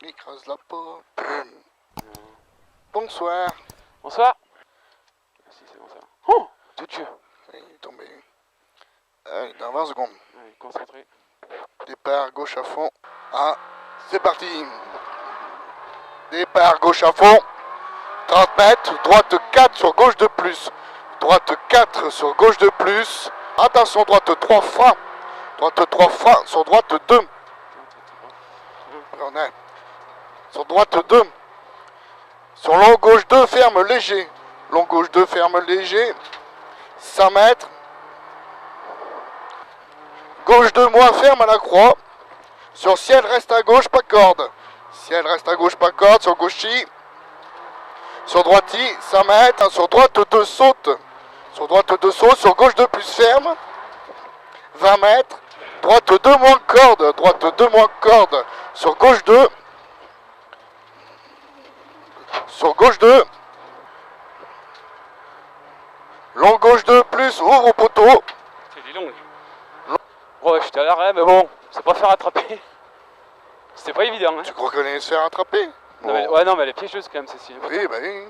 Il creuse la peau. Bonsoir. Bonsoir. Si c'est bon ça. Oh de Dieu. Il est tombé. Allez, dans 20 secondes. Ouais, concentré. Départ gauche à fond. Ah, c'est parti. Départ gauche à fond. 30 mètres. Droite 4 sur gauche de plus. Droite 4 sur gauche de plus. Attention, droite 3 frein. Droite 3 frein sur droite 2. On est. Sur droite 2. Sur long gauche 2, ferme léger. Long gauche 2, ferme léger. 100 mètres. Gauche 2 moins, ferme à la croix. Sur ciel, reste à gauche, pas corde. Ciel, reste à gauche, pas corde. Sur gauchi. Sur droiti, 100 mètres. Sur droite 2, saute. Sur droite 2, saute. Sur gauche 2, plus ferme. 20 mètres. Droite 2 moins corde. Droite 2 moins corde. Sur gauche 2. Sur gauche 2. Long gauche 2 plus, ouvre au poteau. C'est long. Ouais, j'étais à l'arrêt, mais bon, c'est pas faire attraper. C'était pas évident, hein. Tu crois qu'on allait se faire attraper? Non, mais, ouais, non, mais elle est piégeuse quand même, Cécile. Oui, bah oui.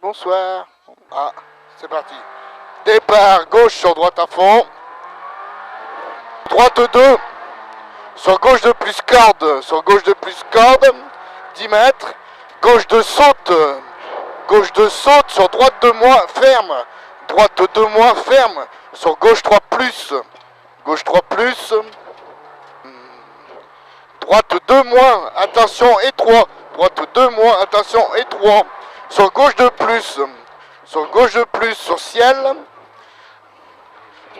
Bonsoir. Ah, c'est parti. Départ gauche sur droite à fond. Droite 2. Sur gauche de plus corde. Sur gauche de plus corde. 10 mètres. Gauche de saute. Gauche de saute. Sur droite 2 moins. Ferme. Droite 2 moins. Ferme. Sur gauche 3 plus. Gauche 3 plus. Droite 2 moins. Attention étroit. Droite 2 moins. Attention étroit. Sur gauche de plus. Sur gauche de plus. Sur ciel.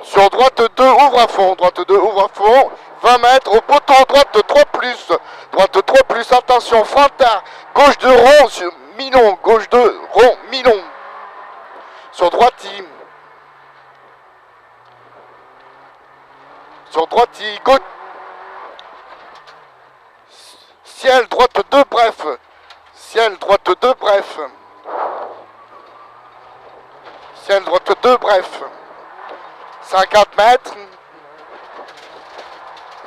Sur droite 2, ouvre à fond. Droite 2, ouvre à fond. 20 mètres au poteau. Droite 3 plus. Droite 3 plus. Attention, fantard. Gauche de rond sur mi-long. Gauche de rond, mi-long. Sur droiti. Sur droiti. Gauche. Ciel, droite 2, bref. Ciel, droite 2, bref. Ciel, droite 2, bref. 50 mètres.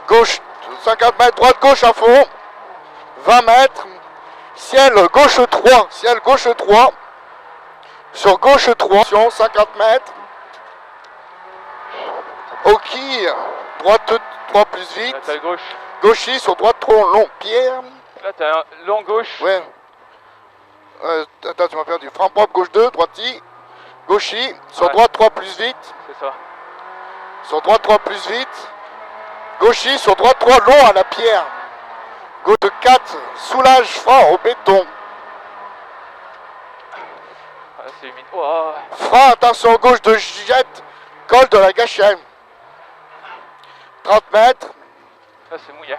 Gauche, 50 mètres, droite, gauche à fond. 20 mètres. Ciel, gauche 3. Ciel, gauche 3. Sur gauche 3. 50 mètres. Ok. Droite 3 plus vite. Là, t'as le gauche. Gauchi sur droite trop long. Pierre. Là, t'as un long gauche. Ouais. Attends, tu m'as perdu. Frein propre, gauche 2, droiti. Gauchi. Sur Ouais. droite 3 plus vite. C'est ça. Sur droite 3 plus vite. Gauchi sur droite 3 long à la pierre. Gauche 4, soulage frein au béton. Ah, c'est humide. Oh, Frein, attention gauche de jette, col de la gâchette. 30 mètres. là, c'est mouillé.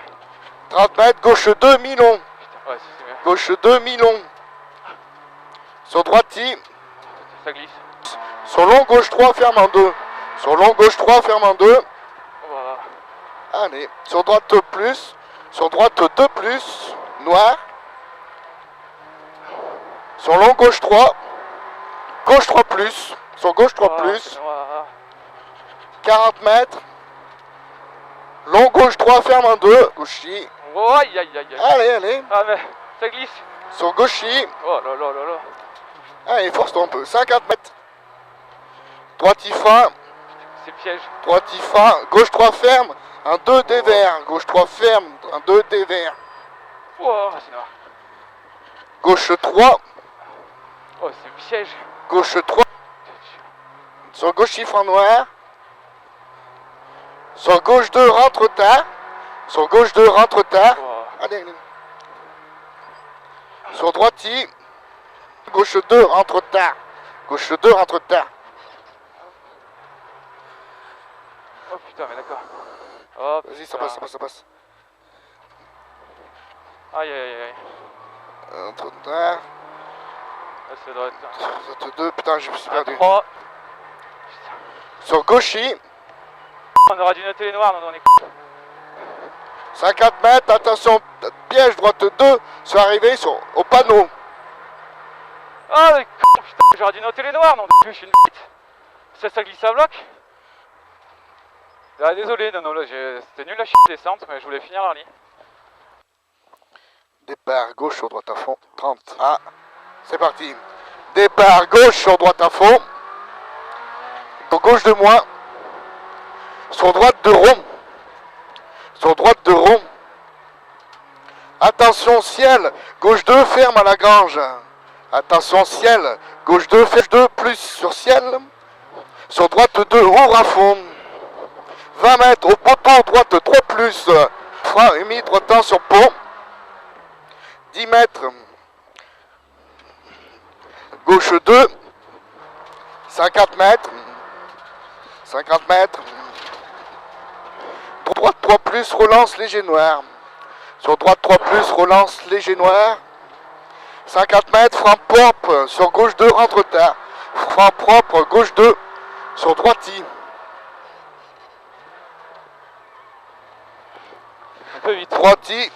30 mètres, gauche 2, mi-long. Putain, ouais, c'est bien. Gauche 2, mi-long. Sur droiti. Ça glisse. Sur long gauche 3, ferme en 2. Sur long gauche 3, ferme en 2. Oh, Allez, sur droite plus. Sur droite 2 plus. Noir. Sur long gauche 3. Gauche 3 plus. Sur gauche 3 plus. 40 mètres. Long gauche 3, ferme en 2. Gauchi. oh, aïe, aïe, aïe, aïe. Allez, allez. Ah, mais ça glisse. Sur gauchi. Oh là là là là. Allez, force-toi un peu. 50 mètres. Droite frein. C'est piège. Droite frein. Gauche 3 ferme. Un 2 dévers. Gauche 3 ferme. Un 2 dévers. Oh, c'est noir. Gauche 3. Oh, c'est piège. Gauche 3. Sur gauche frein noir. Sur gauche 2 rentre tard. Sur gauche 2 rentre tard. Oh. Allez, allez. Sur droiti. Gauche 2 rentre tard. Gauche 2 rentre tard. Oh putain, mais d'accord. Oh, Vas-y, ça passe, ça passe, ça passe. Aïe, aïe, aïe, aïe. Rentre tard. Là, ça doit être. Sur 2, putain, je me suis perdu. 3. Sur gauchi. On aura dû noter les noirs, non, on est 50 mètres, attention, piège, droite 2, sur arrivée au panneau. Ah, mais con, putain, j'aurais dû noter les noirs, non, je suis une bête. Ça glisse à bloc. Ah, désolé, non, là, c'était nul la descente, mais je voulais finir l'early. Départ gauche sur droite à fond. 30. Ah, c'est parti. Départ gauche sur droite à fond. Sur gauche de moi. Sur droite de rond. Sur droite de rond. Attention ciel. Gauche 2, ferme à la grange. Attention ciel. Gauche 2, ferme 2 plus sur ciel. Sur droite 2, ouvre à fond. 20 mètres au poteau, droite 3 plus. Frein humide, droitant sur pont. 10 mètres. Gauche 2. 50 mètres. 50 mètres. Droite 3 plus, relance léger noir. Sur droite 3 plus, relance léger noir. 50 mètres, frein propre. Sur gauche 2, rentre tard. Frein propre, gauche 2. Sur droite-y. Un peu vite. Droite-y.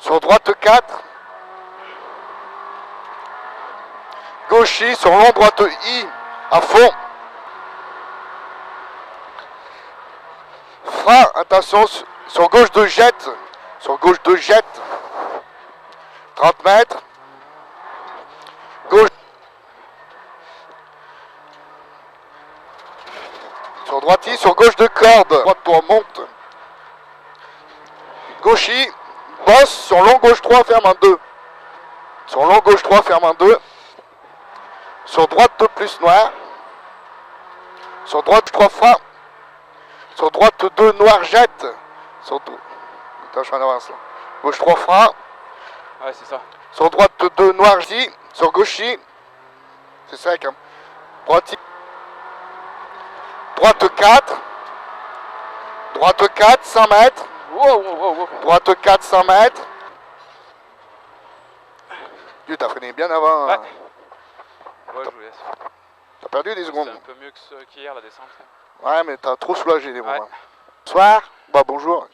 Sur droite 4. Gauche-y, sur long droite I. À fond. Frein, attention, sur gauche de jette. Sur gauche de jette. 30 mètres. Gauche. Sur droite-y, sur gauche de corde. Droite toi monte. Gauche-y. Bosse, sur long gauche 3, ferme en 2. Sur long gauche 3, ferme en 2. Sur droite 2 plus noir. Sur droite 3 freins. Sur droite 2 noir jette. Sur tout. Attends, je suis en avance là. Gauche 3 freins. Ouais, c'est ça. Sur droite 2 noir ici. Sur gauche ici. C'est sec. Hein. Droite. Droite 4. Droite 4, 100 mètres. Wow. Droite 4, 100 mètres. Tu t'as freiné bien avant. Ouais. Ouais, je vous laisse. T'as perdu des C'est secondes. un peu mieux que qu'hier la descente. Ouais, mais t'as trop soulagé des Ouais. moments. Bonsoir. Bah bonjour.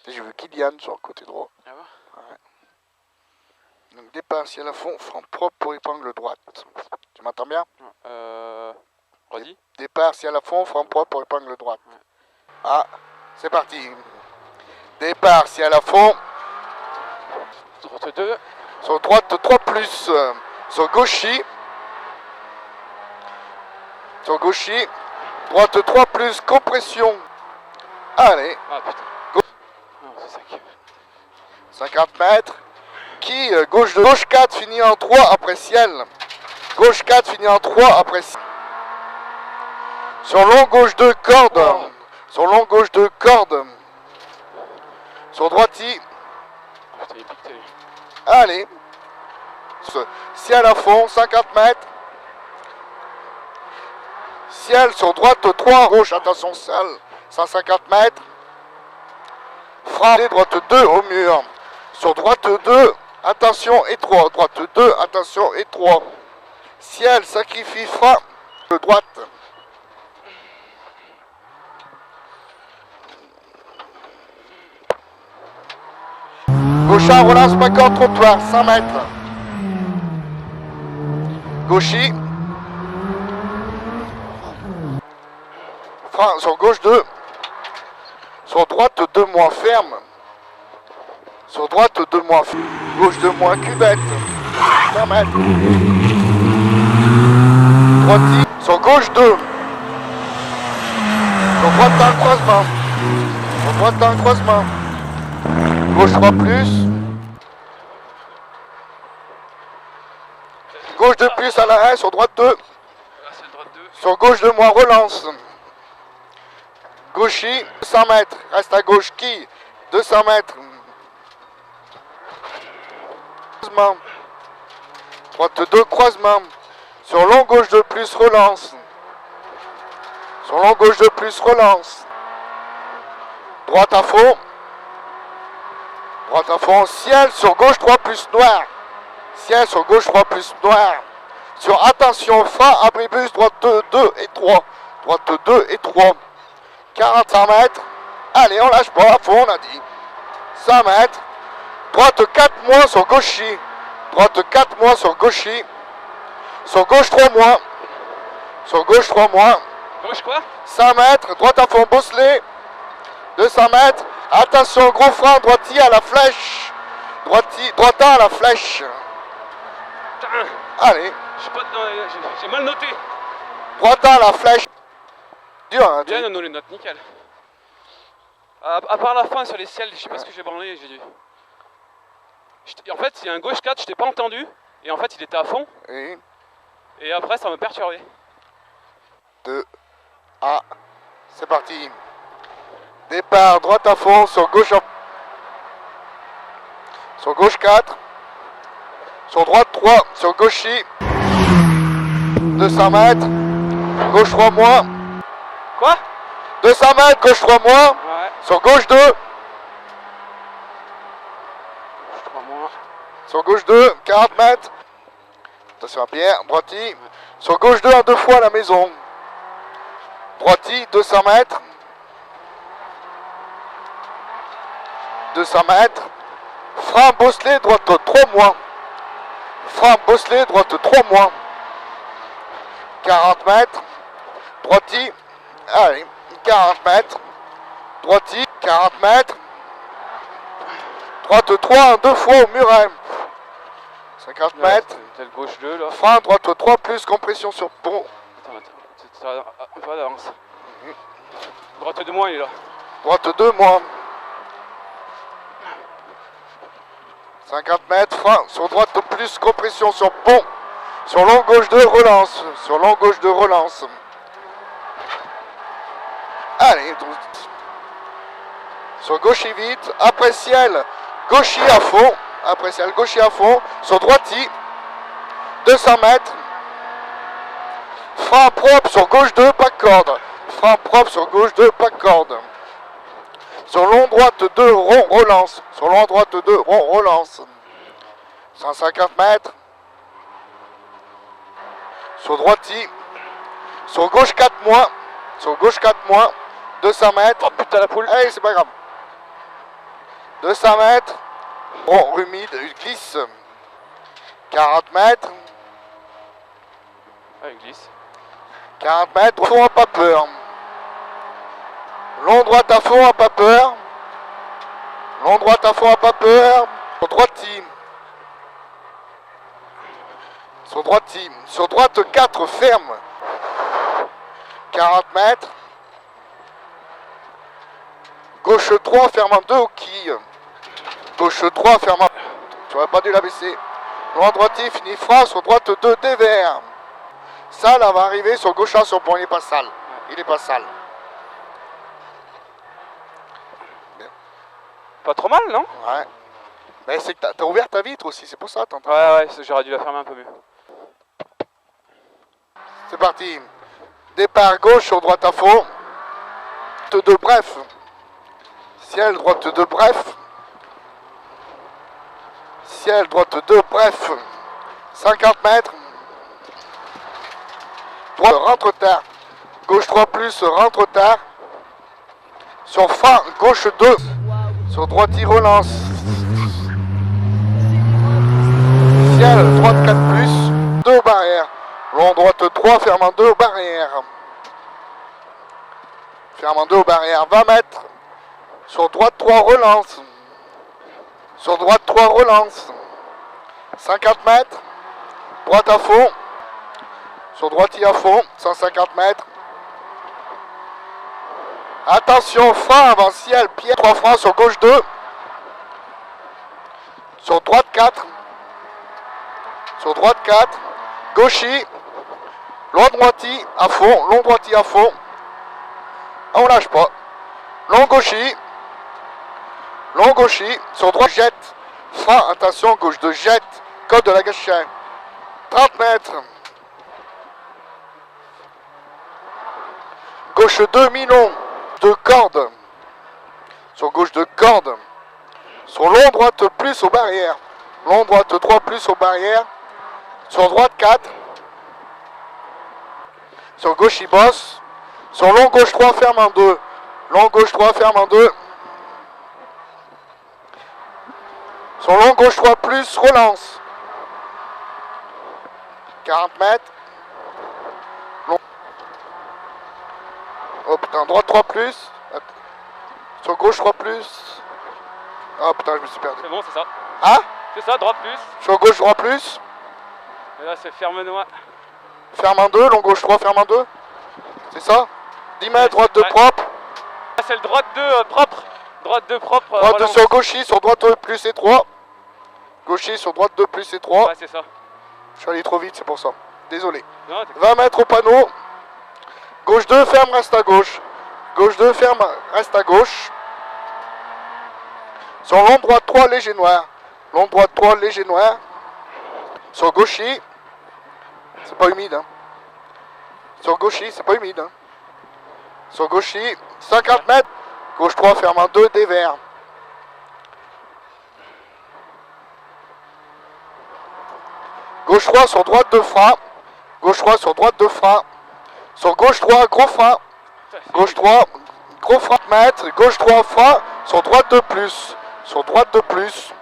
J'ai vu Kylian sur le côté droit. Ah bon? Donc départ ciel à fond, frein propre pour épingle droite. Tu m'entends bien? Redis. Départ ciel à fond, frein propre pour épingle droite. Ouais. Ah, c'est parti. Départ ciel à fond. Droite 2. Sur droite 3 plus. Sur gauche-y. Sur gauche-y. Droite 3 plus, compression. Allez, Ah putain. Non, c'est sec. 50 mètres. Qui gauche 4 finit en 3 après ciel. Gauche 4 finit en 3 après ciel. Sur long gauche 2 corde. Oh. Sur long gauche 2 corde. Sur droite-y. Ah putain, il est piqué lui. Allez. Ciel à fond, 50 mètres. Ciel sur droite 3, gauche, attention ciel, 150 mètres. Frein, droite 2 au mur. Sur droite 2, attention étroit. Droite 2, attention étroit. Ciel, sacrifie, frein de droite. Gauchard, relance pas encore, trottoir, 100 mètres. Gauchy. Frein sur gauche 2. Sur droite 2 moins ferme. Sur droite 2 moins ferme. Gauche 2 moins cuvette. 100 mètres. Droite sur gauche 2. Sur droite dans le croisement. Sur droite dans le croisement. Gauche 3 plus. Gauche 2 plus à l'arrêt sur droite 2. Là, c'est droite 2. Sur gauche 2 moins relance. Gauchy, 100 mètres. Reste à gauche qui 200 mètres. Croisement. Droite 2 croisement. Sur long gauche 2 plus relance. Sur long gauche 2 plus relance. Droite à fond. Droite à fond. Ciel sur gauche 3 plus noir. Ciel sur gauche 3 plus noir. Sur attention, frein, abribus, droite 2 et 3. Droite 2 et 3. 45 mètres. Allez, on lâche pas, à fond, on a dit. 100 mètres. Droite 4 moins sur gauchy. Droite 4 moins sur gauchy. Sur gauche 3 moins. Sur gauche 3 moins. Gauche quoi? 100 mètres. Droite à fond, bosselet. 200 mètres. Attention, gros frein, droitier à la flèche. Droitin à la flèche. Putain, Allez. J'ai mal noté. Droitin à la flèche. Dur, hein, Bien, on nous les notes, nickel. À part la fin sur les ciels, je sais pas ce que j'ai branlé. En fait, il y a un gauche 4, je t'ai pas entendu. Et en fait, il était à fond. Oui. Et après, ça m'a perturbé. 2 A. C'est parti. Départ, droite à fond, sur gauche 4. Sur droite 3, sur gauche 200 mètres. Gauche 3 moins. Quoi? 200 mètres, gauche 3 moins. Ouais. Sur gauche 2. Je crois moi. Sur gauche 2, 40 mètres. Attention à Pierre, droiti. Ouais. Sur gauche 2, en 2 fois à la maison. Droiti, 200 mètres. 200 mètres. Frein bosselé, droite 3 moins. Frein bosselé, droite 3 moins. 40 mètres. Droiti. Allez, 40 mètres. Droiti, 40 mètres. Droite 3, en 2 fois au muret. 50 mètres. C'est le gauche 2 là. Frein, droite 3 plus compression sur pont. Attends. Un peu d'avance. Droite de moins, il est là. Droite 2 moins. 50 mètres, frein, sur droite plus compression sur pont. Sur long gauche 2, relance. Sur long gauche 2, relance. Allez, donc. Sur gauche vite, après ciel, gaucher à fond. Après ciel, gaucher à fond. Sur droiti, 200 mètres. Frein propre sur gauche 2, pas de corde. Frein propre sur gauche 2, pas de corde. Sur long droite 2, rond, relance. Sur long droite 2, rond, relance. 150 mètres. Sur droiti. Sur gauche 4 moins. Sur gauche 4 moins. 200 mètres. Oh putain la poule. Allez, c'est pas grave. 200 mètres. Rond, humide, glisse. 40 mètres. Ah, il glisse. 40 mètres, fond à pas peur. Long droite à fond à pas peur. Long droite à fond à pas peur. Sur droiti. Sur droiti. Sur droite 4 ferme. 40 mètres. Gauche 3 ferme en 2 au quille. Gauche 3 ferme en... Tu aurais pas dû la baisser. Long droiti fini frein sur droite 2 dévers. Ça là va arriver sur gauche 1 sur pont, il est pas sale. Il est pas sale. Pas trop mal, non? Ouais. Mais c'est que t'as ouvert ta vitre aussi, c'est pour ça, t'entends. Ouais, j'aurais dû la fermer un peu mieux. C'est parti. Départ gauche sur droite à fond. Droite 2 bref. Ciel, droite 2 bref. Ciel, droite 2 bref. 50 mètres. Droite rentre tard. Gauche 3 plus, rentre tard. Sur fin, gauche 2. Sur droite, il relance. Ciel, droite 4 plus. 2 barrières. Long droite 3, ferme en 2 barrières. Ferme en 2 barrières. 20 mètres. Sur droite 3, relance. Sur droite 3, relance. 50 mètres. Droite à fond. Sur droite à fond. 150 mètres. Attention, frein avant ciel, pied, 3 freins sur gauche 2. Sur droite 4. Sur droite 4. Gauchi. Long droiti à fond. Long droiti à fond. On lâche pas. Long gauchi. Long gauchi. Sur droite jette. Frein, attention, gauche 2 jette. Code de la gâchette. 30 mètres. Gauche 2 mi-long. 2 cordes. Sur gauche 2 cordes. Sur long droite plus aux barrières. Long droite 3 plus aux barrières. Sur droite 4. Sur gauche il bosse. Sur long gauche 3 ferme en 2. Long gauche 3 ferme en 2. Sur long gauche 3 plus relance. 40 mètres. Long. Oh putain, droite 3 plus. Sur gauche 3 plus. Oh putain, je me suis perdu. C'est bon, c'est ça. Hein? C'est ça, droite plus. Sur gauche 3 plus. Et là, c'est ferme noir. Ferme un 2, long gauche 3, ferme un 2. C'est ça? 10 mètres, droite 2 Ouais. propre. Ah, c'est le droite 2 propre. Droite 2 propre. Droite 2 relance. sur gauchis, sur droite 2 plus et 3. Gauchis sur droite 2 plus et 3. Ouais, c'est ça. Je suis allé trop vite, c'est pour ça. Désolé. Non, t'es 20 mètres au panneau. Gauche 2, ferme, reste à gauche. Gauche 2, ferme, reste à gauche. Sur long droite 3, léger noir. Long droite 3, léger noir. Sur gauchis. C'est pas humide, hein. Sur gauchis, c'est pas humide, hein. Sur gauchis, 50 mètres. Gauche 3, ferme un 2, dévers. Gauche 3 sur droite 2 frein. Gauche 3 sur droite 2 frein. Sur gauche 3, gros frein. Gauche 3, gros frein de mètre. Gauche 3, frein. Sur droite 2 plus. Sur droite 2 plus.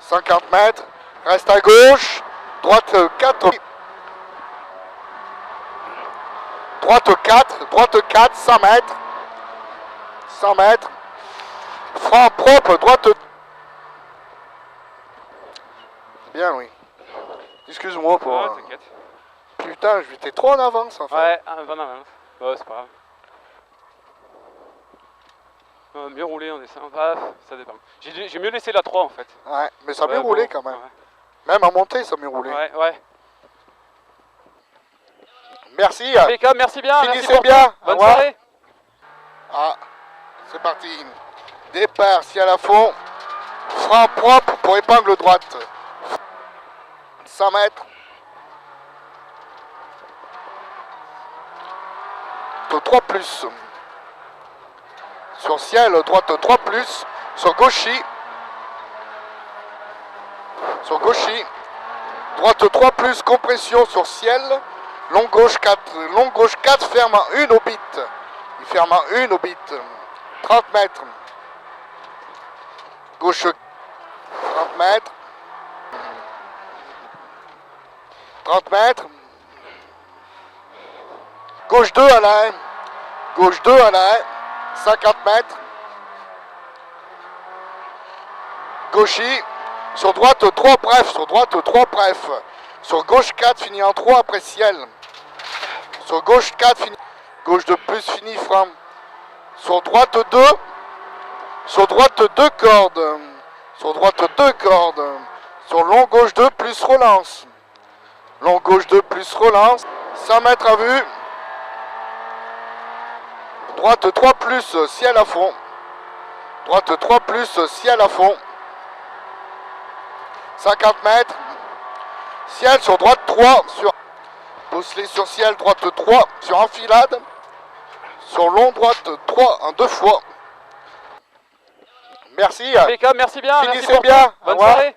50 mètres. Reste à gauche. Droite 4. Droite 4. Droite 4, 100 mètres. 100 mètres. Frein propre, droite. Bien, oui. Excuse-moi pour... Ouais, t'inquiète. Putain, j'étais trop en avance en fait. Ouais, un 20 avance. Ouais, c'est pas grave. Mieux rouler en dessin. Bah, ça dépend. J'ai mieux laissé la 3 en fait. Ouais, mais ça a mieux Ouais, roulé bon, quand même. Ouais, Même en montée, ça a mieux roulé. ouais. Merci. PK, merci bien. Finissez Merci pour bien. tout. Au Bonne revoir. soirée. Ah, c'est parti. Départ, ciel à fond. Frein propre pour épingle droite. 100 mètres. 3 plus. Sur ciel, droite 3 plus. Sur gauchis. Sur gauchis. Droite 3 plus, compression sur ciel. Long gauche 4. Long gauche 4, ferme en 1 au bit. Il ferme en 1 au bit. 30 mètres. Gauche 30 mètres. 30 mètres. Gauche 2 à la 1. Gauche 2 à la 1. 50 mètres. Gauchis. Sur droite 3 bref. Sur droite 3 bref. Sur gauche 4 finit en 3 après ciel. Sur gauche 4 finit. Gauche de plus finit frein. Sur droite 2. Sur droite 2 cordes. Sur droite 2 cordes. Sur long gauche 2 plus relance. Long gauche 2 plus relance. 100 mètres à vue. Droite 3 plus ciel à fond. Droite 3 plus ciel à fond. 50 mètres. Ciel sur droite 3. Pousse-les sur ciel droite 3. Sur enfilade. Sur long droite 3 en 2 fois. Merci. PK, merci bien. Finissez Merci pour bien. tout. Bonne Au revoir. soirée.